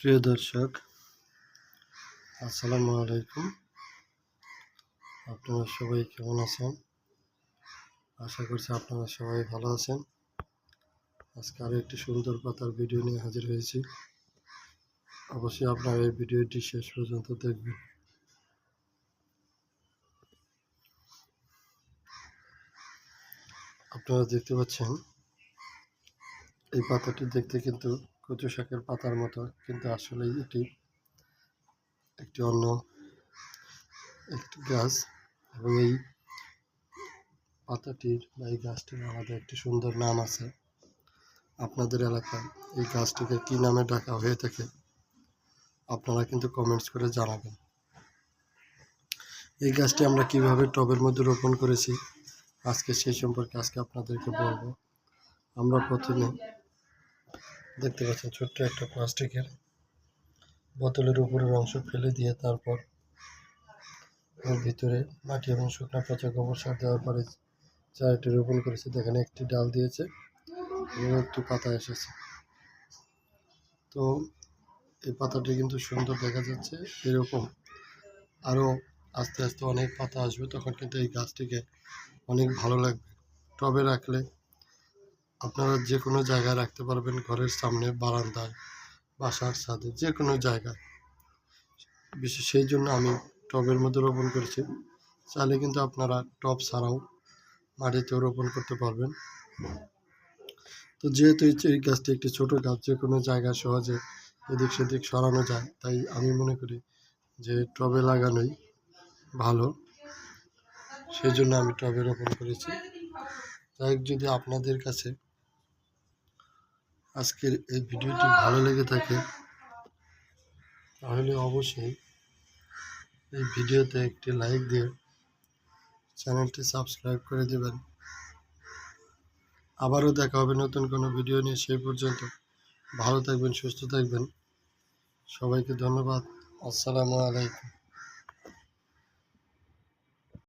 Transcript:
প্রিয় দর্শক, আসসালামু আলাইকুম। আপনারা সবাই কেমন আছেন? আশা করছি আপনারা সবাই ভালো আছেন। আজকে আরও একটি সুন্দর পাতার ভিডিও নিয়ে হাজির হয়েছি। অবশ্যই আপনারা এই ভিডিওটি শেষ পর্যন্ত দেখবেন। আপনারা দেখতে পাচ্ছেন এই পাতাটি দেখতে কিন্তু কচু শাকের পাতার মতো, কিন্তু আসলে এটি একটি অন্য একটি গাছ, এবং এই পাতাটির বা এই গাছটির আলাদা একটি সুন্দর নাম আছে। আপনাদের এলাকায় এই গাছটিকে কী নামে ডাকা হয়ে থাকে আপনারা কিন্তু কমেন্টস করে জানাবেন। এই গাছটি আমরা কিভাবে টবের মধ্যে রোপণ করেছি আজকে সেই সম্পর্কে আপনাদেরকে বলবো। আমরা প্রথমে দেখতে পাচ্ছেন ছোট্ট একটা প্লাস্টিকের বোতলের উপরের অংশ ফেলে দিয়ে তারপর এর ভিতরে মাটি এবং শুকনো পচা গোবর সার দেওয়ার পরে চারাটি রোপণ করেছি। দেখেন একটি ডাল দিয়েছে এবং একটি পাতা এসেছে। তো এই পাতাটি কিন্তু সুন্দর দেখা যাচ্ছে। এরকম আরও আস্তে আস্তে অনেক পাতা আসবে, তখন কিন্তু এই গাছটিকে অনেক ভালো লাগবে। টবে রাখলে আপনারা যে কোনো জায়গায় রাখতে পারবেন, ঘরের সামনে, বারান্দায়, বাসার ছাদে, যে কোনো জায়গায়। বিশেষ সেই জন্য আমি টবের মধ্যে রোপণ করেছি। চাইলে কিন্তু আপনারা টব ছাড়াও মাটিতেও রোপণ করতে পারবেন। তো যেহেতু এই গাছটি একটি ছোট গাছ, যে কোনো জায়গায় সহজে এদিক সেদিক সরানো যায়, তাই আমি মনে করি যে টবে লাগানোই ভালো। সেই জন্য আমি টবে রোপণ করেছি। যাই হোক, যদি আপনাদের কাছে আজকের এই ভিডিওটি ভালো লেগে থাকে তাহলে অবশ্যই এই ভিডিওতে একটি লাইক দিয়ে চ্যানেলটি সাবস্ক্রাইব করে দেবেন। আবারও দেখা হবে নতুন কোনো ভিডিও নিয়ে। সেই পর্যন্ত ভালো থাকবেন, সুস্থ থাকবেন। সবাইকে ধন্যবাদ। আসসালামু আলাইকুম।